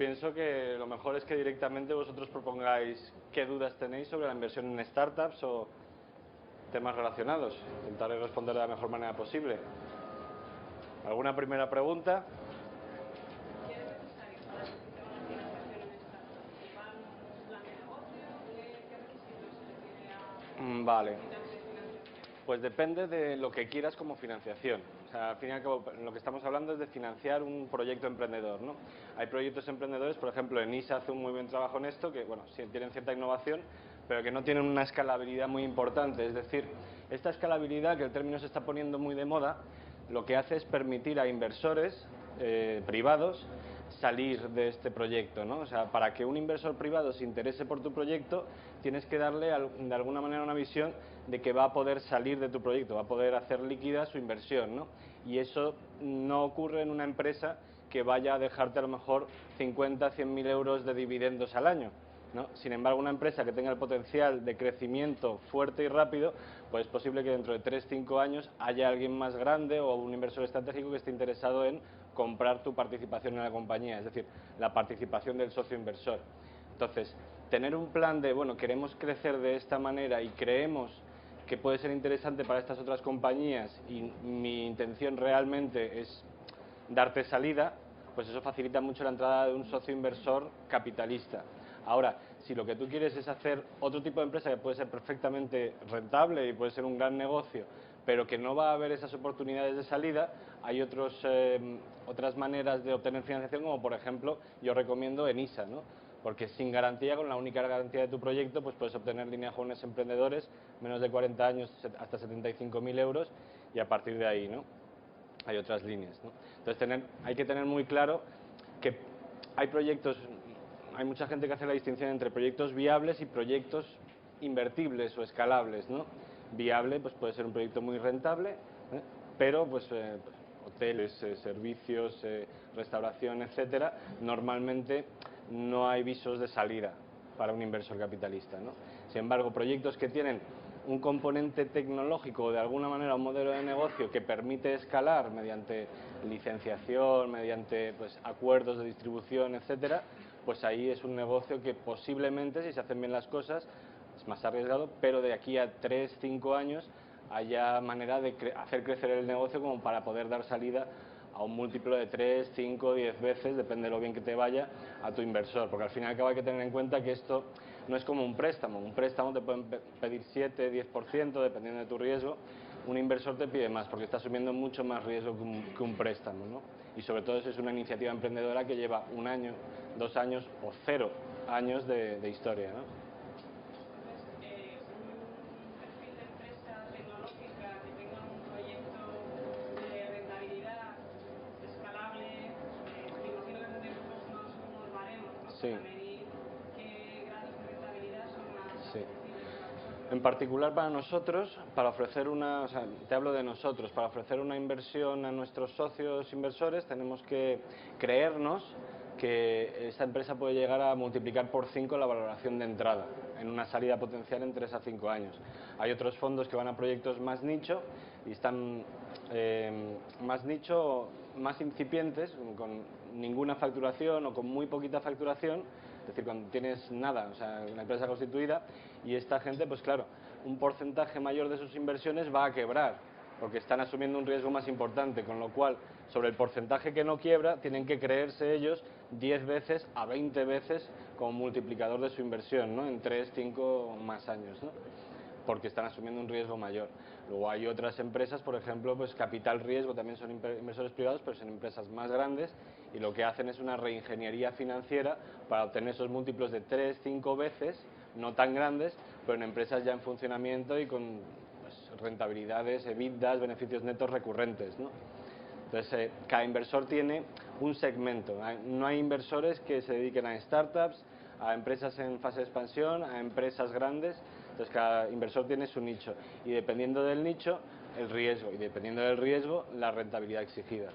pienso que lo mejor es que directamente vosotros propongáis qué dudas tenéis sobre la inversión en startups o temas relacionados. Intentaré responder de la mejor manera posible. ¿Alguna primera pregunta? ¿Qué es necesario para que se haga una financiación en startups? ¿Llevar un plan de negocio? ¿Qué requisitos se le pide a Vale. financiación? Pues depende de lo que quieras como financiación. O sea, al fin y al cabo, lo que estamos hablando es de financiar un proyecto emprendedor, ¿no? Hay proyectos emprendedores, por ejemplo, ENISA hace un muy buen trabajo en esto, que, bueno, sí tienen cierta innovación, pero que no tienen una escalabilidad muy importante. Es decir, esta escalabilidad, que el término se está poniendo muy de moda, lo que hace es permitir a inversores privados salir de este proyecto, ¿no? O sea, para que un inversor privado se interese por tu proyecto, tienes que darle de alguna manera una visión de que va a poder salir de tu proyecto, va a poder hacer líquida su inversión, ¿no? Y eso no ocurre en una empresa que vaya a dejarte a lo mejor 50, 100.000 euros de dividendos al año, ¿no? Sin embargo, una empresa que tenga el potencial de crecimiento fuerte y rápido, pues es posible que dentro de 3, 5 años haya alguien más grande o un inversor estratégico que esté interesado en comprar tu participación en la compañía, es decir, la participación del socio inversor. Entonces, tener un plan de, bueno, queremos crecer de esta manera y creemos que puede ser interesante para estas otras compañías y mi intención realmente es darte salida, pues eso facilita mucho la entrada de un socio inversor capitalista. Ahora, si lo que tú quieres es hacer otro tipo de empresa que puede ser perfectamente rentable y puede ser un gran negocio, pero que no va a haber esas oportunidades de salida, hay otras maneras de obtener financiación, como por ejemplo, yo recomiendo ENISA, ¿no? Porque sin garantía, con la única garantía de tu proyecto, pues puedes obtener línea de jóvenes emprendedores, menos de 40 años hasta 75.000 euros, y a partir de ahí, ¿no? Hay otras líneas, ¿no? Entonces hay que tener muy claro que hay proyectos, hay mucha gente que hace la distinción entre proyectos viables y proyectos invertibles o escalables, ¿no? Viable, pues puede ser un proyecto muy rentable, pero pues hoteles, servicios, restauración, etcétera, normalmente no hay visos de salida para un inversor capitalista, ¿no? Sin embargo, proyectos que tienen un componente tecnológico o de alguna manera un modelo de negocio que permite escalar mediante licenciación, mediante pues, acuerdos de distribución, etcétera, pues ahí es un negocio que posiblemente, si se hacen bien las cosas, es más arriesgado, pero de aquí a 3, 5 años haya manera de hacer crecer el negocio como para poder dar salida a un múltiplo de 3, 5, 10 veces, depende de lo bien que te vaya, a tu inversor. Porque al fin y al cabo hay que tener en cuenta que esto no es como un préstamo. Un préstamo te pueden pedir 7, 10%, dependiendo de tu riesgo. Un inversor te pide más, porque está asumiendo mucho más riesgo que un préstamo, ¿no? Y sobre todo eso es una iniciativa emprendedora que lleva 1 año, 2 años o 0 años de historia, ¿no? Un perfil de empresa tecnológica que tenga un proyecto de rentabilidad escalable, me imagino que tendréis unos baremos, ¿no? Sí. Para medir qué grados de rentabilidad son más Sí. accesibles para vosotros. En particular para nosotros, para ofrecer o sea, te hablo de nosotros, para ofrecer una inversión a nuestros socios inversores tenemos que creernos que esta empresa puede llegar a multiplicar por 5 la valoración de entrada en una salida potencial en 3 a 5 años. Hay otros fondos que van a proyectos más nicho y están más nicho, más incipientes, con ninguna facturación o con muy poquita facturación, es decir, cuando tienes nada, o sea, una empresa constituida, y esta gente, pues claro, un porcentaje mayor de sus inversiones va a quebrar, porque están asumiendo un riesgo más importante, con lo cual, sobre el porcentaje que no quiebra, tienen que creerse ellos 10 veces a 20 veces como multiplicador de su inversión, ¿no? En 3, 5 o más años, ¿no? Porque están asumiendo un riesgo mayor. Luego hay otras empresas, por ejemplo, pues Capital Riesgo, también son inversores privados, pero son empresas más grandes y lo que hacen es una reingeniería financiera para obtener esos múltiplos de 3, 5 veces, no tan grandes, pero en empresas ya en funcionamiento y con pues, rentabilidades, EBITDAs, beneficios netos recurrentes, ¿no? Entonces, cada inversor tiene un segmento. No hay inversores que se dediquen a startups, a empresas en fase de expansión, a empresas grandes. Entonces, cada inversor tiene su nicho. Y dependiendo del nicho, el riesgo. Y dependiendo del riesgo, la rentabilidad exigida.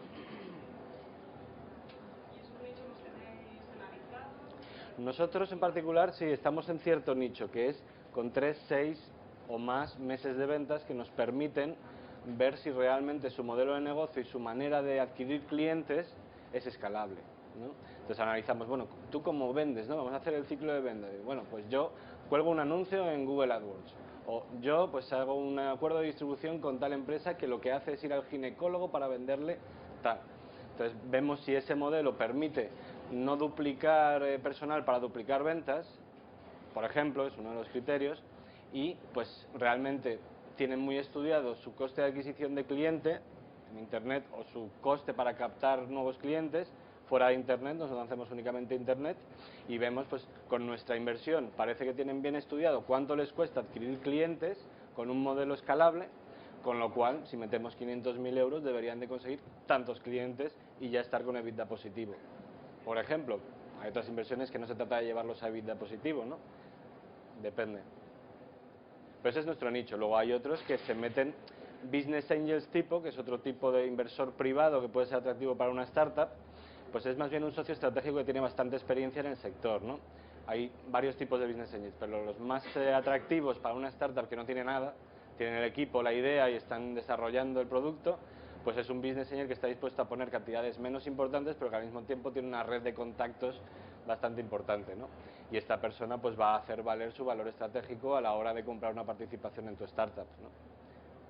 ¿Y esos nichos los tenéis analizados? Nosotros, en particular, sí estamos en cierto nicho, que es con 3, 6 o más meses de ventas que nos permiten ver si realmente su modelo de negocio y su manera de adquirir clientes es escalable. ¿no? Entonces analizamos, bueno, ¿tú cómo vendes, no? Vamos a hacer el ciclo de venta. Bueno, pues yo cuelgo un anuncio en Google AdWords. O yo pues hago un acuerdo de distribución con tal empresa que lo que hace es ir al ginecólogo para venderle tal. Entonces vemos si ese modelo permite no duplicar personal para duplicar ventas, por ejemplo, es uno de los criterios, y pues realmente tienen muy estudiado su coste de adquisición de cliente en Internet o su coste para captar nuevos clientes fuera de Internet. Nosotros hacemos únicamente Internet y vemos pues con nuestra inversión parece que tienen bien estudiado cuánto les cuesta adquirir clientes con un modelo escalable, con lo cual si metemos 500.000 euros deberían de conseguir tantos clientes y ya estar con EBITDA positivo. Por ejemplo, hay otras inversiones que no se trata de llevarlos a EBITDA positivo, ¿no? Depende. Pero ese es nuestro nicho. Luego hay otros que se meten business angels tipo, que es otro tipo de inversor privado que puede ser atractivo para una startup, pues es más bien un socio estratégico que tiene bastante experiencia en el sector, ¿no? Hay varios tipos de business angels, pero los más atractivos para una startup que no tiene nada, tienen el equipo, la idea y están desarrollando el producto, pues es un business angel que está dispuesto a poner cantidades menos importantes, pero que al mismo tiempo tiene una red de contactos bastante importante, ¿no? Y esta persona pues va a hacer valer su valor estratégico a la hora de comprar una participación en tu startup, ¿no?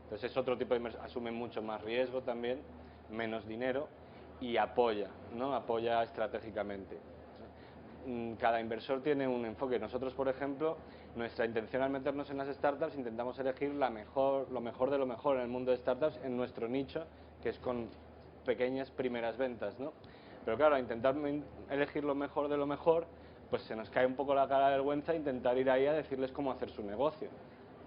Entonces es otro tipo de inversión, asume mucho más riesgo también, menos dinero y apoya, ¿no? Apoya estratégicamente. Cada inversor tiene un enfoque. Nosotros, por ejemplo, nuestra intención al meternos en las startups, intentamos elegir lo mejor de lo mejor en el mundo de startups en nuestro nicho, que es con pequeñas primeras ventas, ¿no? Pero claro, intentar elegir lo mejor de lo mejor, pues se nos cae un poco la cara de vergüenza intentar ir ahí a decirles cómo hacer su negocio,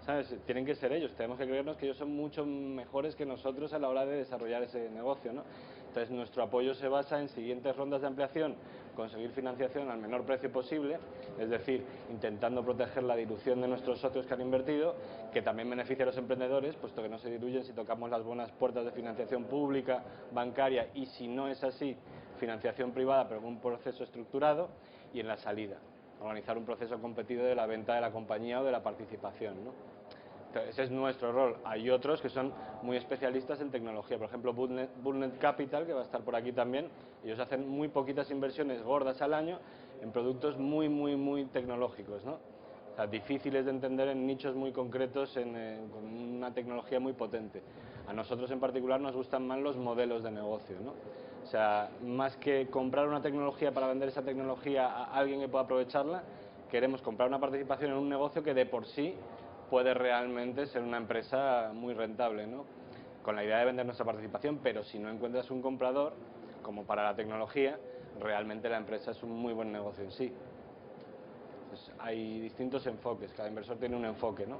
¿sabes? Tienen que ser ellos, tenemos que creernos que ellos son mucho mejores que nosotros a la hora de desarrollar ese negocio, ¿no? Entonces nuestro apoyo se basa en siguientes rondas de ampliación, conseguir financiación al menor precio posible, es decir, intentando proteger la dilución de nuestros socios que han invertido, que también beneficia a los emprendedores, puesto que no se diluyen si tocamos las buenas puertas de financiación pública, bancaria, y si no es así, financiación privada pero con un proceso estructurado, y en la salida, organizar un proceso competido de la venta de la compañía o de la participación, ¿no? Entonces, ese es nuestro rol. Hay otros que son muy especialistas en tecnología, por ejemplo Bullnet Capital, que va a estar por aquí también. Ellos hacen muy poquitas inversiones gordas al año en productos muy tecnológicos, ¿no? O sea, difíciles de entender en nichos muy concretos con una tecnología muy potente. A nosotros en particular nos gustan más los modelos de negocio, ¿no? O sea, más que comprar una tecnología para vender esa tecnología a alguien que pueda aprovecharla, queremos comprar una participación en un negocio que de por sí puede realmente ser una empresa muy rentable, ¿no? Con la idea de vender nuestra participación, pero si no encuentras un comprador, como para la tecnología, realmente la empresa es un muy buen negocio en sí. Entonces, hay distintos enfoques, cada inversor tiene un enfoque, ¿no?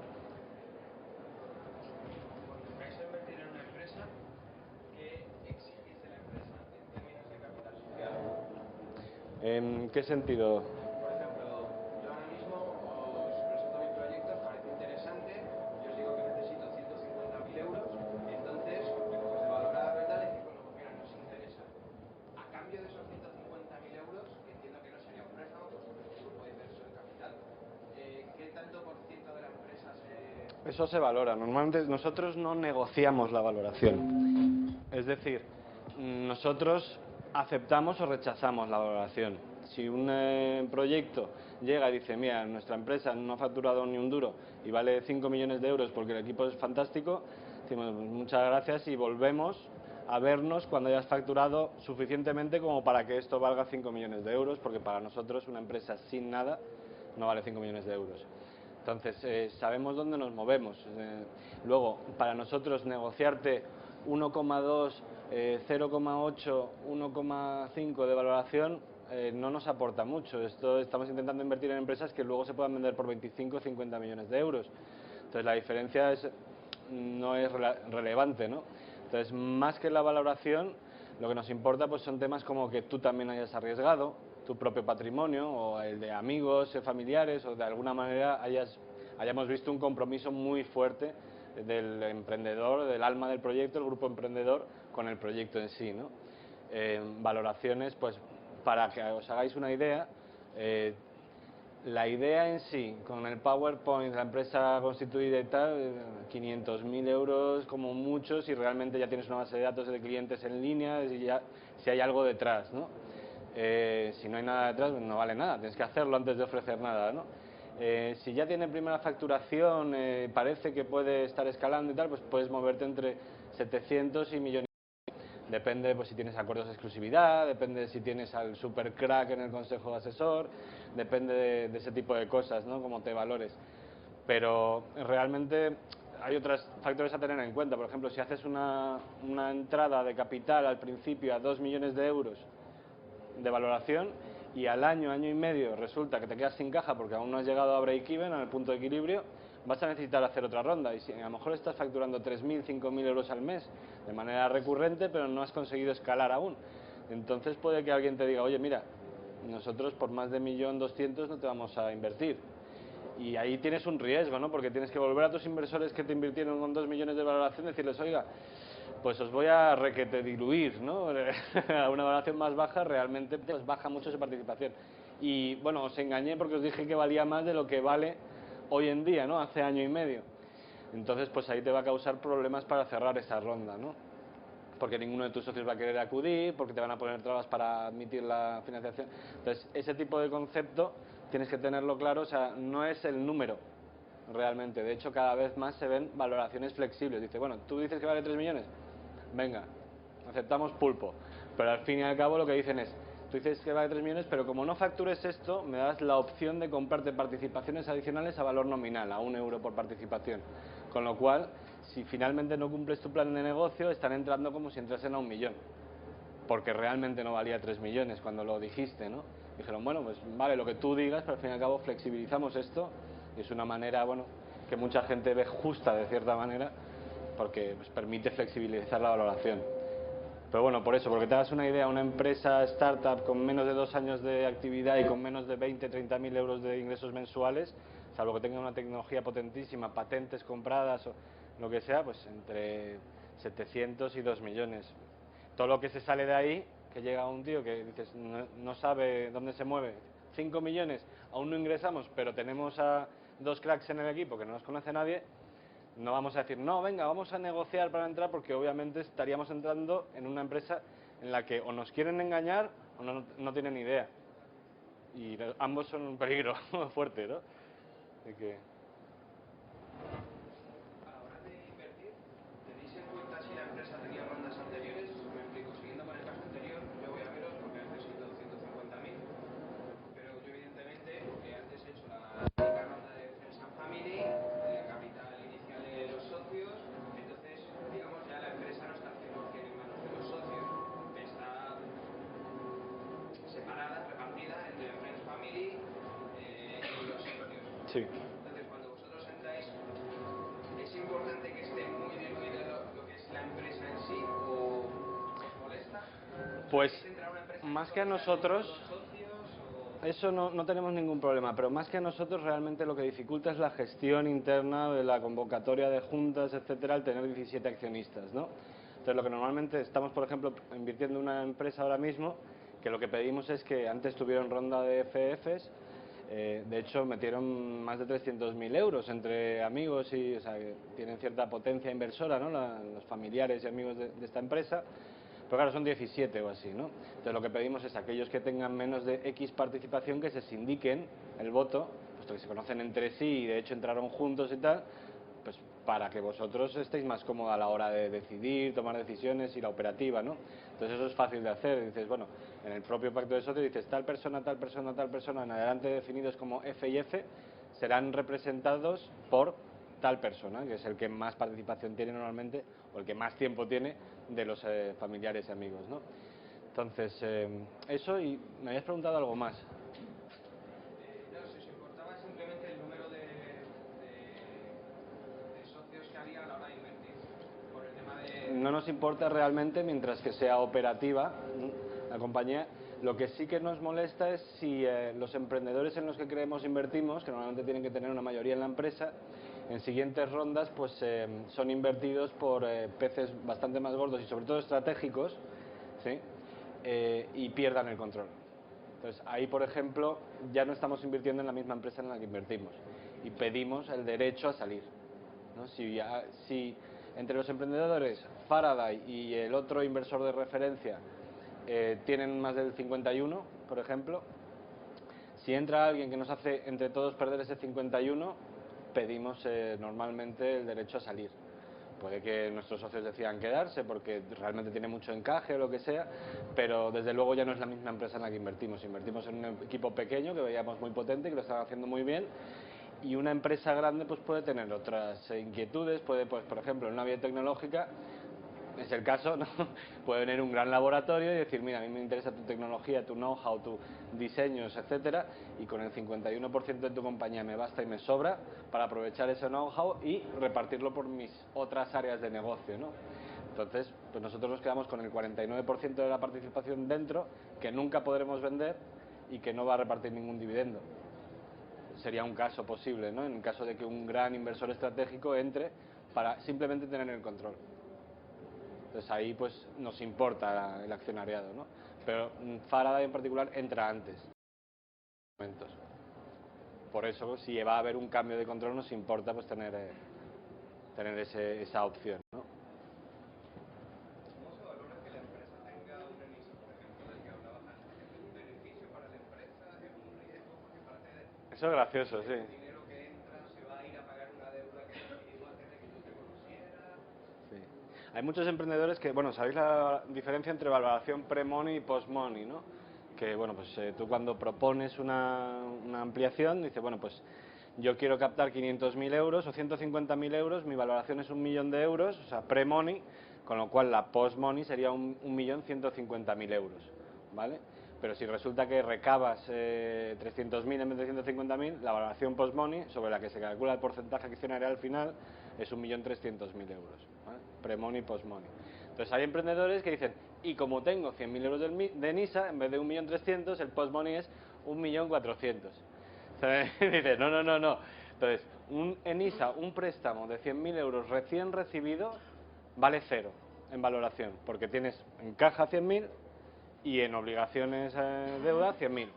Cuando vais a invertir en una empresa, ¿qué exigís de la empresa en términos de capital social? ¿En qué sentido? Por ejemplo, yo ahora mismo os presento mi proyecto, os parece interesante, yo os digo que necesito 150.000 euros, entonces me coges de valorarlo y tal, y decís, bueno, pues mira, nos interesa. A cambio de esos 150.000 euros, que entiendo que no sería un préstamo, pues es un grupo de inversión de capital, ¿qué tanto por ciento de la empresa se...? Eso se valora. Normalmente nosotros no negociamos la valoración. Es decir, nosotros aceptamos o rechazamos la valoración. Si un proyecto llega y dice, mira, nuestra empresa no ha facturado ni un duro y vale 5 millones de euros porque el equipo es fantástico, decimos muchas gracias y volvemos a vernos cuando hayas facturado suficientemente como para que esto valga 5 millones de euros, porque para nosotros una empresa sin nada no vale 5 millones de euros. Entonces, sabemos dónde nos movemos. Luego, para nosotros negociarte 1,2, 0,8, 1,5 de valoración no nos aporta mucho. Estamos intentando invertir en empresas que luego se puedan vender por 25 o 50 millones de euros. Entonces, la diferencia no es relevante, ¿no? Entonces, más que la valoración, lo que nos importa pues son temas como que tú también hayas arriesgado tu propio patrimonio o el de amigos, familiares, o de alguna manera hayamos visto un compromiso muy fuerte del emprendedor, del alma del proyecto, el grupo emprendedor, con el proyecto en sí, ¿no? Valoraciones, pues para que os hagáis una idea, la idea en sí, con el PowerPoint, la empresa constituida y tal, 500.000 euros como mucho, si realmente ya tienes una base de datos de clientes en línea, si hay algo detrás, ¿no? Si no hay nada detrás, no vale nada, tienes que hacerlo antes de ofrecer nada, ¿no? Si ya tiene primera facturación, parece que puede estar escalando y tal, pues puedes moverte entre 700 y millones. Depende pues, si tienes acuerdos de exclusividad, depende si tienes al super crack en el consejo de asesor, depende de ese tipo de cosas, ¿no? Como te valores. Pero realmente hay otros factores a tener en cuenta. Por ejemplo, si haces una entrada de capital al principio a 2 millones de euros de valoración y al año, año y medio resulta que te quedas sin caja porque aún no has llegado a break-even, al punto de equilibrio, vas a necesitar hacer otra ronda. Y si a lo mejor estás facturando 3.000, 5.000 euros al mes de manera recurrente, pero no has conseguido escalar aún. Entonces puede que alguien te diga, oye, mira, nosotros por más de 1.200.000 no te vamos a invertir. Y ahí tienes un riesgo, ¿no? Porque tienes que volver a tus inversores que te invirtieron con 2 millones de valoración y decirles, oiga, pues os voy a requete diluir, ¿no? A una valoración más baja realmente pues baja mucho su participación. Y bueno, os engañé porque os dije que valía más de lo que vale hoy en día, ¿no? Hace año y medio. Entonces, pues ahí te va a causar problemas para cerrar esa ronda, ¿no? Porque ninguno de tus socios va a querer acudir, porque te van a poner trabas para admitir la financiación. Entonces, ese tipo de concepto tienes que tenerlo claro, o sea, no es el número realmente. De hecho, cada vez más se ven valoraciones flexibles. Dice, bueno, tú dices que vale 3 millones, venga, aceptamos pulpo. Pero al fin y al cabo lo que dicen es, tú dices que vale 3 millones, pero como no factures esto, me das la opción de comprarte participaciones adicionales a valor nominal, a 1 euro por participación. Con lo cual, si finalmente no cumples tu plan de negocio, están entrando como si entrasen a 1 millón. Porque realmente no valía 3 millones cuando lo dijiste, ¿no? Dijeron, bueno, pues vale lo que tú digas, pero al fin y al cabo flexibilizamos esto. Y es una manera, bueno, que mucha gente ve justa de cierta manera, porque pues, permite flexibilizar la valoración. Pero bueno, por eso, porque te das una idea, una empresa startup con menos de 2 años de actividad y con menos de 20, 30 mil euros de ingresos mensuales, salvo que tenga una tecnología potentísima, patentes compradas o lo que sea, pues entre 700 y 2 millones. Todo lo que se sale de ahí, que llega un tío que dices, no sabe dónde se mueve, 5 millones, aún no ingresamos, pero tenemos a 2 cracks en el equipo que no nos conoce nadie, no vamos a decir, no, venga, vamos a negociar para entrar, porque obviamente estaríamos entrando en una empresa en la que o nos quieren engañar o no tienen idea. Y ambos son un peligro fuerte, ¿no? Así que... A la hora de invertir, ¿tenéis en cuenta si la empresa ha tenido rondas anteriores? Me explico, siguiendo con el caso anterior, yo voy a veros porque necesito 150.000, pero yo evidentemente antes he hecho la típica ronda de Friends and Family, capital inicial de los socios, entonces digamos ya la empresa no está 100% en manos de los socios, está separada, repartida entre Friends Family y los socios. Sí. Entonces cuando vosotros entráis, ¿es importante que esté muy diluido lo que es la empresa en sí o os molesta? Pues ¿Queréis entrar a una empresa más solo que a sean nosotros, los socios o...? eso no tenemos ningún problema, pero más que a nosotros realmente lo que dificulta es la gestión interna de la convocatoria de juntas, etcétera, al tener 17 accionistas, ¿no? Entonces lo que normalmente estamos, por ejemplo, invirtiendo en una empresa ahora mismo, que lo que pedimos es que antes tuvieron ronda de FFs, de hecho metieron más de 300.000 euros entre amigos y, o sea, que tienen cierta potencia inversora, ¿no? Los familiares y amigos de esta empresa. Pero claro, son 17 o así, ¿no? Entonces lo que pedimos es a aquellos que tengan menos de X participación que se sindiquen el voto, puesto que se conocen entre sí y de hecho entraron juntos y tal, pues para que vosotros estéis más cómodos a la hora de decidir, tomar decisiones y la operativa, ¿no? Entonces eso es fácil de hacer. Dices, bueno, en el propio pacto de socios dices tal persona, tal persona, tal persona, en adelante definidos como F y F, serán representados por tal persona, que es el que más participación tiene normalmente, o el que más tiempo tiene de los familiares y amigos, ¿no? Entonces, eso, y me habías preguntado algo más. No, si os importaba simplemente el número de socios que había a la hora de invertir, por el tema de... No nos importa realmente mientras que sea operativa, ¿no?, la compañía. Lo que sí que nos molesta es si los emprendedores en los que creemos invertimos, que normalmente tienen que tener una mayoría en la empresa, en siguientes rondas pues son invertidos por peces bastante más gordos y sobre todo estratégicos, ¿sí? Y pierdan el control. Entonces ahí, por ejemplo, ya no estamos invirtiendo en la misma empresa en la que invertimos y pedimos el derecho a salir, ¿no? Si entre los emprendedores Faraday y el otro inversor de referencia tienen más del 51, por ejemplo. Si entra alguien que nos hace entre todos perder ese 51, pedimos normalmente el derecho a salir. Puede que nuestros socios decidan quedarse porque realmente tiene mucho encaje o lo que sea, pero desde luego ya no es la misma empresa en la que invertimos. Invertimos en un equipo pequeño que veíamos muy potente, que lo estaba haciendo muy bien, y una empresa grande pues puede tener otras inquietudes, puede, pues, por ejemplo, en una biotecnológica, es el caso, ¿no? Puede venir un gran laboratorio y decir, mira, a mí me interesa tu tecnología, tu know-how, tus diseños, etcétera, y con el 51% de tu compañía me basta y me sobra para aprovechar ese know-how y repartirlo por mis otras áreas de negocio, ¿no? Entonces, pues nosotros nos quedamos con el 49% de la participación dentro, que nunca podremos vender y que no va a repartir ningún dividendo. Sería un caso posible, ¿no? En el caso de que un gran inversor estratégico entre para simplemente tener el control. Entonces ahí pues nos importa el accionariado, ¿no? Pero Faraday en particular entra antes. Por eso, si va a haber un cambio de control, nos importa pues tener esa opción, ¿no? ¿Cómo se valora que la empresa tenga una NISA, por ejemplo, del que hablabas antes? ¿Es un beneficio para la empresa? ¿Es un riesgo? Porque parte de Eso es gracioso, sí. el dinero que entra se va a ir a pagar una deuda que se adquirió antes de que tú te conocieras. Sí. Hay muchos emprendedores que, bueno, sabéis la diferencia entre valoración pre-money y post-money, ¿no? Que, bueno, pues tú cuando propones una ampliación, dices, bueno, pues yo quiero captar 500.000 euros o 150.000 euros, mi valoración es 1.000.000 de euros, o sea, pre-money, con lo cual la post-money sería 1.150.000 euros, ¿vale? Pero si resulta que recabas 300.000 en vez de 150.000, la valoración post-money, sobre la que se calcula el porcentaje accionarial al final, es 1.300.000 euros, ¿vale? Pre-money, post-money. Entonces hay emprendedores que dicen, y como tengo 100.000 euros de NISA, en vez de 1.300.000, el post-money es 1.400.000. Dices, no, no, no, no. Entonces, en NISA, un préstamo de 100.000 euros recién recibido vale cero en valoración, porque tienes en caja 100.000 y en obligaciones deuda 100.000.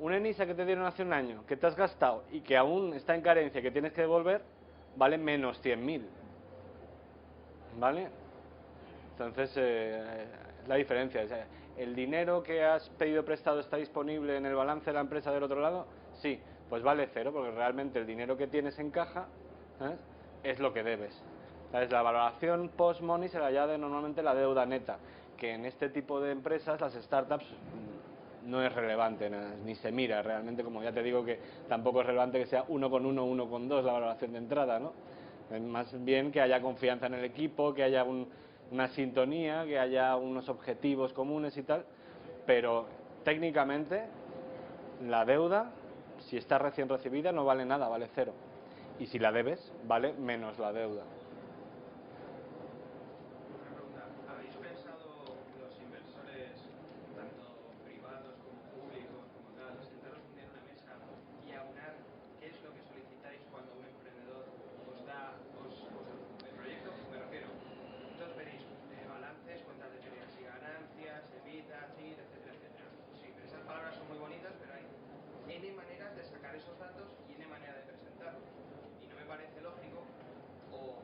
Un ENISA que te dieron hace un año, que te has gastado y que aún está en carencia, que tienes que devolver, vale menos 100.000. ¿Vale? Entonces, la diferencia. O sea, ¿el dinero que has pedido prestado está disponible en el balance de la empresa del otro lado? Sí, pues vale cero, porque realmente el dinero que tienes en caja es lo que debes. ¿Sabes? La valoración post-money se la añade normalmente la deuda neta, que en este tipo de empresas, las startups, no es relevante, ni se mira realmente, como ya te digo que tampoco es relevante que sea 1,1, 1,2 la valoración de entrada, ¿no? Es más bien que haya confianza en el equipo, que haya una sintonía, que haya unos objetivos comunes y tal, pero técnicamente la deuda, si está recién recibida, no vale nada, vale cero. Y si la debes, vale menos la deuda. Una pregunta, ¿habéis pensado los inversores, tanto privados como públicos, como tal, sentaros un día en una mesa y aunar qué es lo que solicitáis cuando un emprendedor os da el proyecto? Me refiero, entonces veréis balances, cuentas de pérdidas y ganancias, EBITDA, TIR, etcétera, etcétera. Sí, esas palabras son muy bonitas, pero hay N maneras de sacar esos datos y N manera de presentarlos. Y no me parece lógico o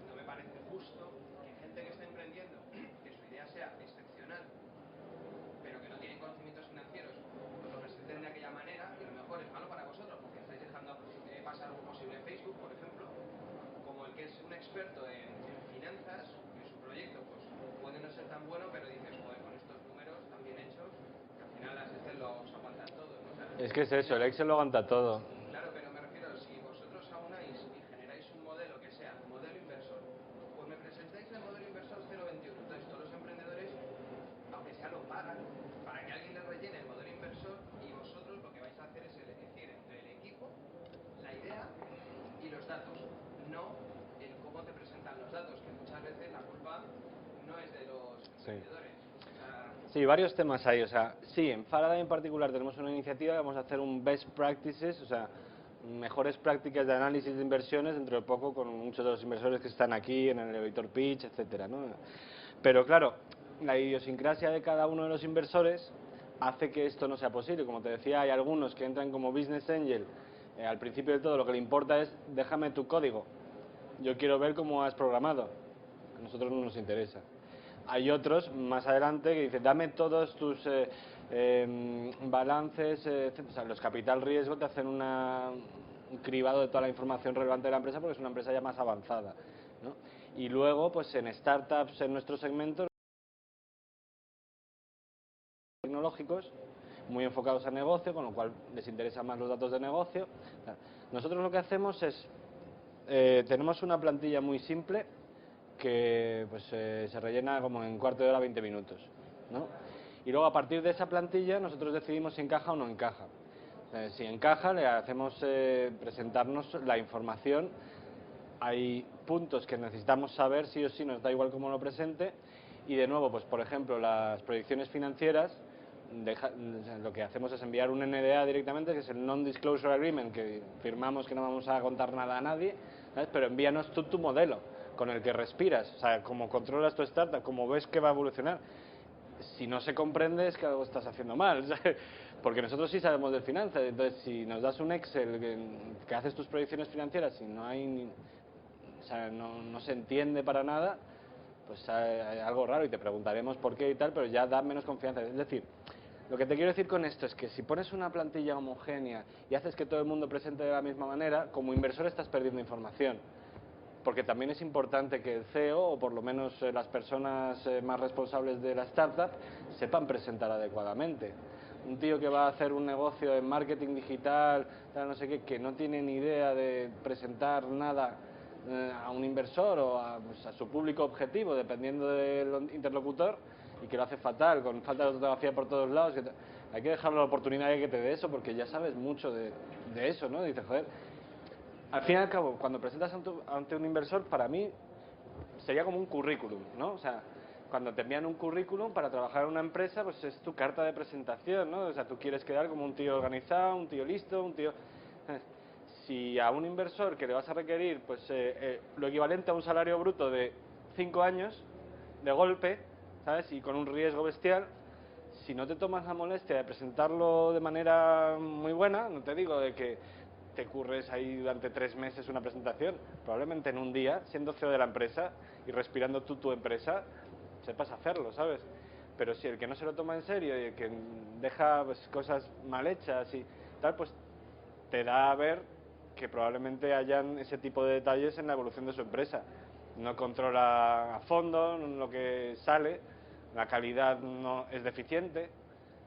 no me parece justo que gente que está emprendiendo, que su idea sea excepcional, pero que no tienen conocimientos financieros, os lo presenten de aquella manera, y a lo mejor es malo para vosotros, porque estáis dejando pasar algo posible en Facebook, por ejemplo, como el que es un experto en finanzas, que su proyecto pues puede no ser tan bueno, pero dices, joder, con estos números tan bien hechos, que al final las Excel los aguantan todos, ¿no? O sea, Es que es eso, el Excel lo aguanta todo. claro, pero me refiero, si vosotros aunáis y generáis un modelo que sea modelo inversor, pues me presentáis el modelo inversor 021. Entonces todos los emprendedores, aunque sea lo pagan, para que alguien les rellene el modelo inversor, y vosotros lo que vais a hacer es elegir entre el equipo, la idea y los datos, no el cómo te presentan los datos, que muchas veces la culpa no es de los emprendedores. O sea, Sí, varios temas ahí. O sea, sí, en Faraday en particular tenemos una iniciativa, vamos a hacer un best practices, o sea, mejores prácticas de análisis de inversiones, dentro de poco, con muchos de los inversores que están aquí en el elevator pitch, etcétera, ¿no? Pero claro, la idiosincrasia de cada uno de los inversores hace que esto no sea posible. Como te decía, hay algunos que entran como business angel. Al principio de todo lo que le importa es, déjame tu código, yo quiero ver cómo has programado. A nosotros no nos interesa. Hay otros más adelante que dicen, dame todos tus balances, o sea, los capital riesgo te hacen un cribado de toda la información relevante de la empresa porque es una empresa ya más avanzada, ¿no? Y luego, pues en startups, en nuestro segmento, tecnológicos, muy enfocados a negocio, con lo cual les interesan más los datos de negocio. Nosotros lo que hacemos es, tenemos una plantilla muy simple que pues, se rellena como en cuarto de hora, 20 minutos, ¿no? Y luego a partir de esa plantilla nosotros decidimos si encaja o no encaja. Si encaja, le hacemos presentarnos la información. Hay puntos que necesitamos saber sí o sí, nos da igual cómo lo presente. Y de nuevo, pues por ejemplo, las proyecciones financieras, lo que hacemos es enviar un NDA directamente, que es el Non-Disclosure Agreement, que firmamos que no vamos a contar nada a nadie, ¿sabes? Pero envíanos tú tu modelo con el que respiras, o sea, cómo controlas tu startup, cómo ves que va a evolucionar. Si no se comprende es que algo estás haciendo mal, ¿sabes? Porque nosotros sí sabemos de finanzas, entonces si nos das un Excel que haces tus proyecciones financieras y no hay, o sea, no se entiende para nada, pues hay algo raro y te preguntaremos por qué y tal, pero ya da menos confianza. Es decir, lo que te quiero decir con esto es que si pones una plantilla homogénea y haces que todo el mundo presente de la misma manera, como inversor estás perdiendo información. Porque también es importante que el CEO, o por lo menos las personas más responsables de la startup, sepan presentar adecuadamente. Un tío que va a hacer un negocio en marketing digital, tal, no sé qué, que no tiene ni idea de presentar nada a un inversor o pues, a su público objetivo, dependiendo del interlocutor, y que lo hace fatal, con falta de ortografía por todos lados. Hay que dejarle la oportunidad de que te dé eso, porque ya sabes mucho de eso, ¿no? Dices, joder, al fin y al cabo, cuando presentas ante un inversor, para mí sería como un currículum, ¿no? O sea, cuando te envían un currículum para trabajar en una empresa, pues es tu carta de presentación, ¿no? O sea, tú quieres quedar como un tío organizado, un tío listo, un tío... Si a un inversor que le vas a requerir pues lo equivalente a un salario bruto de 5 años, de golpe, ¿sabes? Y con un riesgo bestial, si no te tomas la molestia de presentarlo de manera muy buena, no te digo de que te curres ahí durante 3 meses una presentación, probablemente en un día, siendo CEO de la empresa y respirando tú tu empresa, sepas hacerlo, ¿sabes? Pero si el que no se lo toma en serio y el que deja pues, cosas mal hechas y tal, pues te da a ver que probablemente hayan ese tipo de detalles en la evolución de su empresa. No controla a fondo lo que sale, la calidad no es deficiente,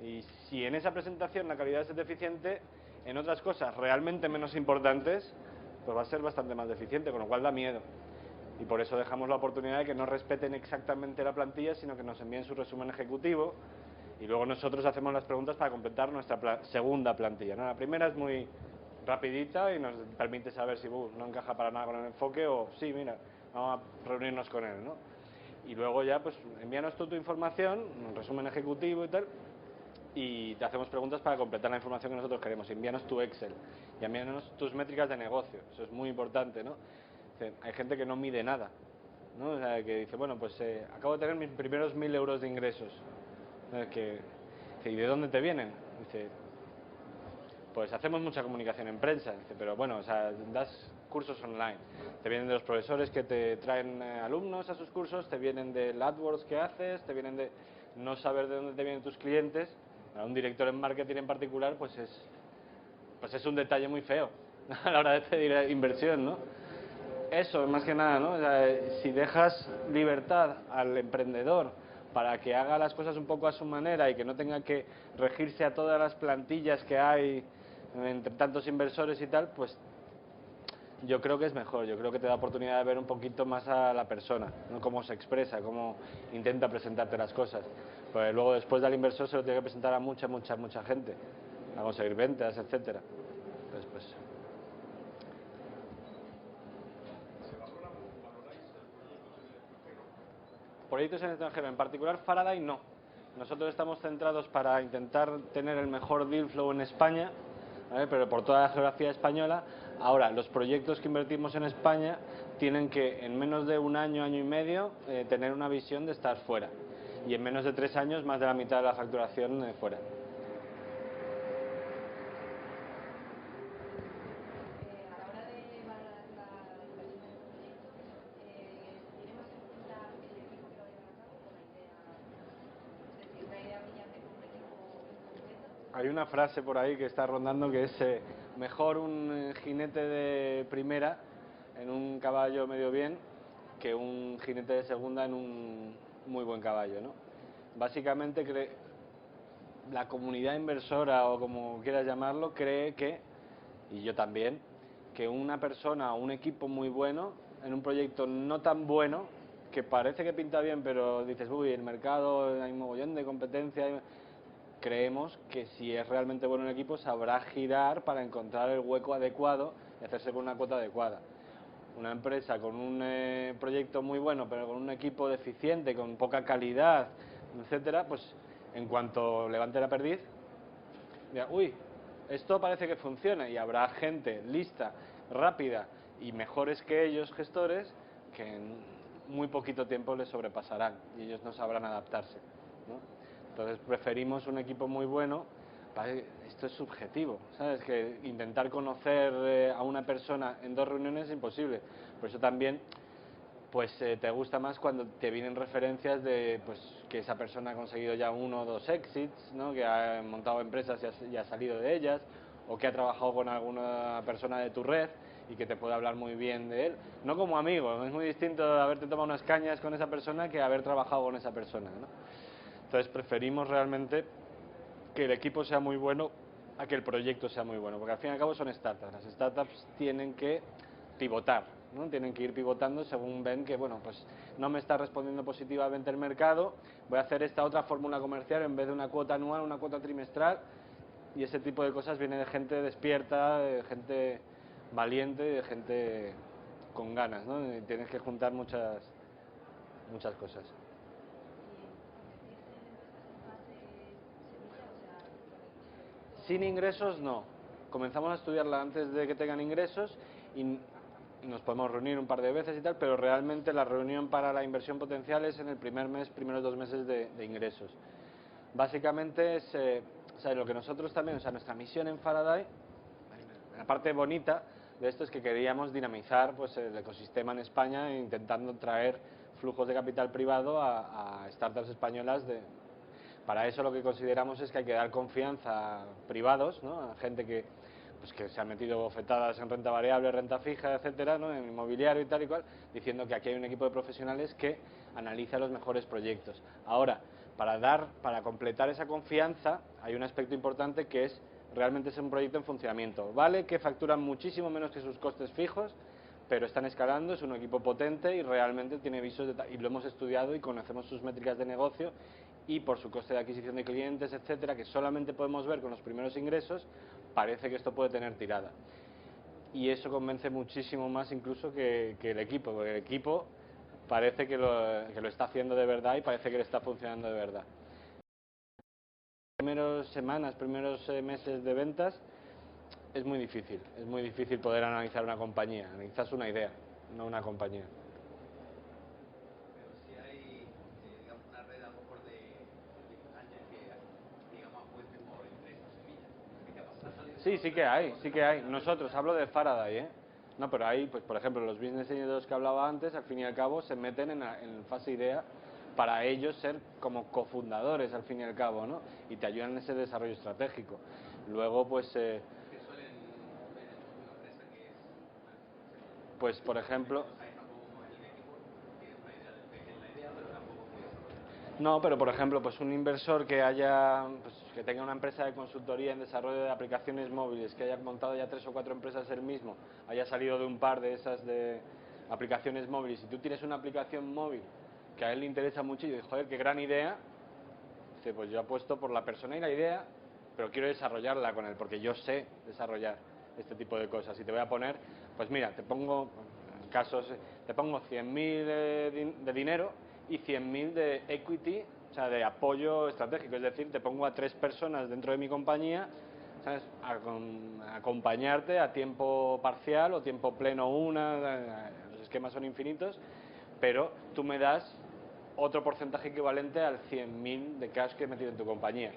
y si en esa presentación la calidad es deficiente, en otras cosas realmente menos importantes, pues va a ser bastante más deficiente, con lo cual da miedo. Y por eso dejamos la oportunidad de que no respeten exactamente la plantilla, sino que nos envíen su resumen ejecutivo y luego nosotros hacemos las preguntas para completar nuestra segunda plantilla, ¿no? La primera es muy rapidita y nos permite saber si no encaja para nada con el enfoque o sí, mira, vamos a reunirnos con él, ¿no? Y luego ya, pues, envíanos tú tu información, un resumen ejecutivo y tal, y te hacemos preguntas para completar la información que nosotros queremos. Envíanos tu Excel y envíanos tus métricas de negocio, eso es muy importante, ¿no? Hay gente que no mide nada, ¿no? O sea, que dice, bueno, pues acabo de tener mis primeros 1.000 euros de ingresos. ¿Y de dónde te vienen? Dice, pues hacemos mucha comunicación en prensa. Dice, pero bueno, o sea, das cursos online. Te vienen de los profesores que te traen alumnos a sus cursos, te vienen del AdWords que haces, te vienen de no saber de dónde te vienen tus clientes. Para un director en marketing en particular, pues es un detalle muy feo a la hora de pedir inversión, ¿no? Eso, más que nada, ¿no? O sea, si dejas libertad al emprendedor para que haga las cosas un poco a su manera y que no tenga que regirse a todas las plantillas que hay entre tantos inversores y tal, pues yo creo que es mejor. Yo creo que te da oportunidad de ver un poquito más a la persona, ¿no? Cómo se expresa, cómo intenta presentarte las cosas. Pues luego después del inversor se lo tiene que presentar a mucha gente, a conseguir ventas, etcétera. Entonces, pues... Proyectos en el extranjero, en particular Faraday no. Nosotros estamos centrados para intentar tener el mejor deal flow en España, ¿vale? Pero por toda la geografía española. Ahora, los proyectos que invertimos en España tienen que en menos de un año, año y medio, tener una visión de estar fuera. Y en menos de 3 años, más de la mitad de la facturación fuera. Hay una frase por ahí que está rondando que es mejor un jinete de primera en un caballo medio bien que un jinete de segunda en un muy buen caballo, ¿no? Básicamente la comunidad inversora o como quieras llamarlo cree que, y yo también, que una persona o un equipo muy bueno en un proyecto no tan bueno, que parece que pinta bien, pero dices, uy, el mercado, hay un mogollón de competencia, creemos que si es realmente bueno un equipo sabrá girar para encontrar el hueco adecuado y hacerse con una cuota adecuada. Una empresa con un proyecto muy bueno, pero con un equipo deficiente, con poca calidad, etcétera, pues en cuanto levante la perdiz, dirá, uy, esto parece que funciona, y habrá gente lista, rápida y mejores que ellos gestores que en muy poquito tiempo les sobrepasarán y ellos no sabrán adaptarse, ¿no? Entonces preferimos un equipo muy bueno. Esto es subjetivo, ¿sabes? Que intentar conocer a una persona en 2 reuniones es imposible. Por eso también pues te gusta más cuando te vienen referencias de pues que esa persona ha conseguido ya 1 o 2 exits, ¿no? Que ha montado empresas y ha salido de ellas, o que ha trabajado con alguna persona de tu red y que te puede hablar muy bien de él. No como amigo, es muy distinto haberte tomado unas cañas con esa persona que haber trabajado con esa persona, ¿no? Entonces preferimos realmente que el equipo sea muy bueno a que el proyecto sea muy bueno, porque al fin y al cabo son startups. Las startups tienen que pivotar, ¿no? Tienen que ir pivotando según ven que, bueno, pues no me está respondiendo positivamente el mercado, voy a hacer esta otra fórmula comercial en vez de una cuota anual, una cuota trimestral, y ese tipo de cosas viene de gente despierta, de gente valiente, de gente con ganas, ¿no? Y tienes que juntar muchas cosas. Sin ingresos, no. Comenzamos a estudiarla antes de que tengan ingresos y nos podemos reunir un par de veces y tal, pero realmente la reunión para la inversión potencial es en el primer mes, primeros 2 meses de ingresos. Básicamente es, o sea, lo que nosotros también, o sea, nuestra misión en Faraday, la parte bonita de esto es que queríamos dinamizar pues el ecosistema en España intentando traer flujos de capital privado a startups españolas. Para eso lo que consideramos es que hay que dar confianza a privados, ¿no? A gente que, pues que se ha metido bofetadas en renta variable, renta fija, etcétera, ¿no? En inmobiliario y tal y cual, diciendo que aquí hay un equipo de profesionales que analiza los mejores proyectos. Ahora, para completar esa confianza, hay un aspecto importante que es realmente es un proyecto en funcionamiento. Vale que facturan muchísimo menos que sus costes fijos, pero están escalando, es un equipo potente y realmente tiene visos y lo hemos estudiado y conocemos sus métricas de negocio y por su coste de adquisición de clientes, etcétera, que solamente podemos ver con los primeros ingresos, parece que esto puede tener tirada. Y eso convence muchísimo más incluso que el equipo, porque el equipo parece que lo está haciendo de verdad y parece que le está funcionando de verdad. Primeras semanas, primeros meses de ventas es muy difícil poder analizar una compañía, analizas una idea, no una compañía. Sí, sí que hay. Nosotros, hablo de Faraday, ¿eh? No, pero hay, pues por ejemplo, los business angels de los que hablaba antes, al fin y al cabo, se meten en fase idea para ellos ser como cofundadores, al fin y al cabo, ¿no? Y te ayudan en ese desarrollo estratégico. Luego, pues por ejemplo... No, pero por ejemplo, pues un inversor que que tenga una empresa de consultoría en desarrollo de aplicaciones móviles, que haya montado ya 3 o 4 empresas él mismo, haya salido de un par de esas de aplicaciones móviles, y tú tienes una aplicación móvil que a él le interesa mucho y dices, joder, qué gran idea, dice, pues yo apuesto por la persona y la idea, pero quiero desarrollarla con él, porque yo sé desarrollar este tipo de cosas. Y te voy a poner, pues mira, te pongo 100.000 de dinero y 100.000 de equity, o sea, de apoyo estratégico. Es decir, te pongo a 3 personas dentro de mi compañía, ¿sabes? A acompañarte a tiempo parcial o tiempo pleno los esquemas son infinitos, pero tú me das otro porcentaje equivalente al 100.000 de cash que he metido en tu compañía.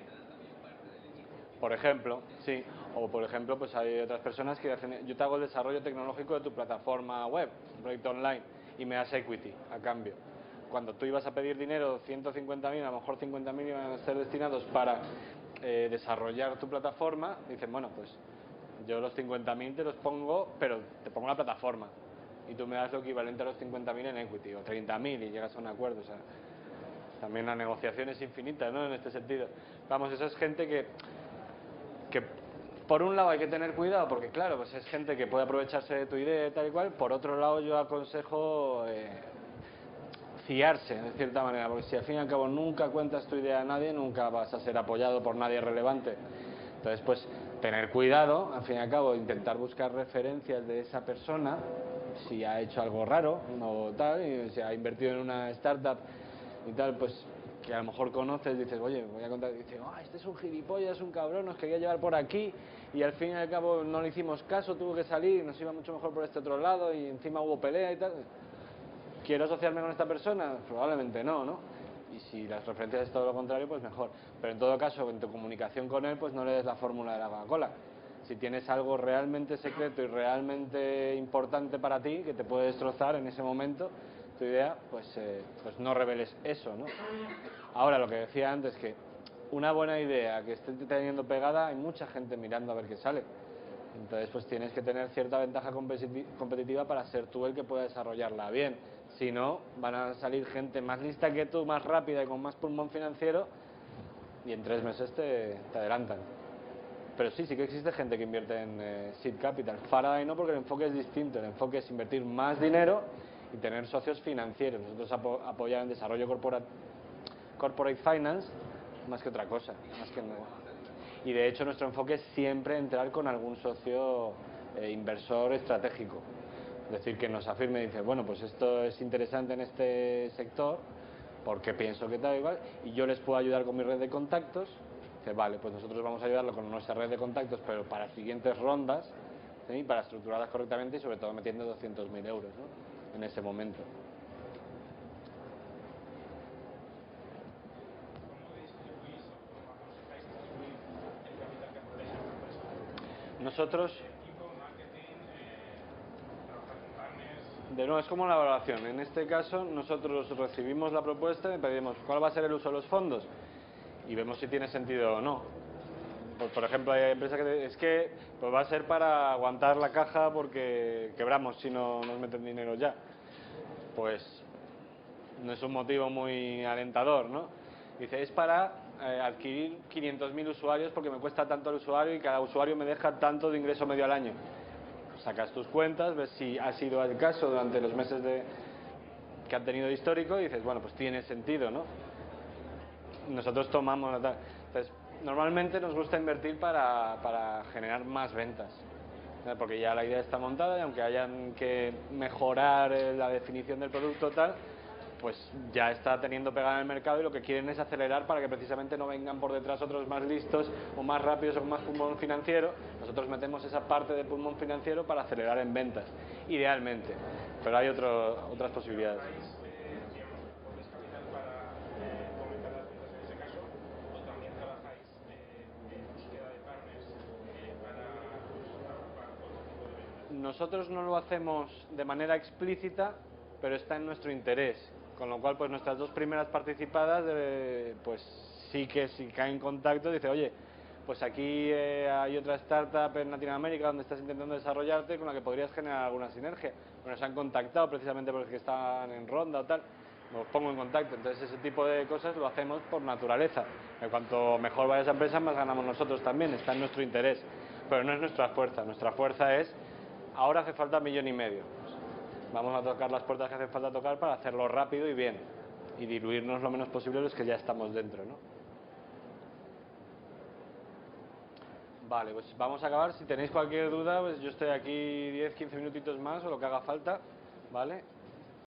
Por ejemplo, sí. O por ejemplo, pues hay otras personas que hacen, yo te hago el desarrollo tecnológico de tu plataforma web, un proyecto online, y me das equity a cambio. Cuando tú ibas a pedir dinero, 150.000, a lo mejor 50.000 iban a ser destinados para desarrollar tu plataforma, dicen, bueno, pues yo los 50.000 te los pongo, pero te pongo la plataforma y tú me das lo equivalente a los 50.000 en equity o 30.000 y llegas a un acuerdo. O sea, también la negociación es infinita, ¿no? En este sentido. Vamos, esa es gente que por un lado hay que tener cuidado porque claro, pues es gente que puede aprovecharse de tu idea y tal y cual. Por otro lado yo aconsejo fiarse de cierta manera, porque si al fin y al cabo nunca cuentas tu idea a nadie, nunca vas a ser apoyado por nadie relevante. Entonces, pues tener cuidado, al fin y al cabo, intentar buscar referencias de esa persona, si ha hecho algo raro o tal, y si ha invertido en una startup y tal, pues que a lo mejor conoces, dices, oye, voy a contar, y dices, este es un gilipollas, es un cabrón, nos quería llevar por aquí, y al fin y al cabo no le hicimos caso, tuvo que salir, nos iba mucho mejor por este otro lado, y encima hubo pelea y tal. ¿Quiero asociarme con esta persona? Probablemente no, ¿no? Y si las referencias es todo lo contrario, pues mejor. Pero en todo caso, en tu comunicación con él, pues no le des la fórmula de la Coca-Cola. Si tienes algo realmente secreto y realmente importante para ti, que te puede destrozar en ese momento tu idea, pues no reveles eso, ¿no? Ahora, lo que decía antes, que una buena idea que esté teniendo pegada, hay mucha gente mirando a ver qué sale. Entonces, pues tienes que tener cierta ventaja competitiva para ser tú el que pueda desarrollarla bien. Si no, van a salir gente más lista que tú, más rápida y con más pulmón financiero, y en 3 meses te adelantan. Pero sí que existe gente que invierte en seed capital. Faraday no, porque el enfoque es distinto. El enfoque es invertir más dinero y tener socios financieros. Nosotros apoyar en desarrollo corporate finance más que otra cosa. Y de hecho nuestro enfoque es siempre entrar con algún socio inversor estratégico. Es decir, que nos afirme y dice, bueno, pues esto es interesante en este sector, porque pienso que tal igual, y yo les puedo ayudar con mi red de contactos. Dice, vale, pues nosotros vamos a ayudarlo con nuestra red de contactos, pero para siguientes rondas, ¿sí? Para estructurarlas correctamente y sobre todo metiendo 200.000 euros, ¿no? En ese momento. Nosotros, de nuevo, es como la valoración. En este caso, nosotros recibimos la propuesta y pedimos cuál va a ser el uso de los fondos y vemos si tiene sentido o no. Pues, por ejemplo, hay empresas que pues va a ser para aguantar la caja porque quebramos si no nos meten dinero ya. Pues no es un motivo muy alentador, ¿no? Dice, es para adquirir 500.000 usuarios porque me cuesta tanto el usuario y cada usuario me deja tanto de ingreso medio al año. Sacas tus cuentas, ves si ha sido el caso durante los meses que han tenido de histórico y dices, bueno, pues tiene sentido, ¿no? Nosotros tomamos... Entonces, normalmente nos gusta invertir para generar más ventas, porque ya la idea está montada y aunque hayan que mejorar la definición del producto tal, pues ya está teniendo pegada en el mercado y lo que quieren es acelerar para que precisamente no vengan por detrás otros más listos o más rápidos o con más pulmón financiero. Nosotros metemos esa parte del pulmón financiero para acelerar en ventas, idealmente, pero hay otras posibilidades. Nosotros no lo hacemos de manera explícita, pero está en nuestro interés, con lo cual pues nuestras 2 primeras participadas pues sí que si caen en contacto dice, oye, pues aquí hay otra startup en Latinoamérica donde estás intentando desarrollarte con la que podrías generar alguna sinergia. Bueno, nos han contactado precisamente porque están en ronda o tal, nos pongo en contacto. Entonces ese tipo de cosas lo hacemos por naturaleza. En cuanto mejor vaya esa empresa, más ganamos nosotros también, está en nuestro interés. Pero no es nuestra fuerza es ahora hace falta 1,5 millones. Vamos a tocar las puertas que hace falta tocar para hacerlo rápido y bien. Y diluirnos lo menos posible los que ya estamos dentro, ¿no? Vale, pues vamos a acabar. Si tenéis cualquier duda, pues yo estoy aquí 10-15 minutitos más o lo que haga falta, ¿vale?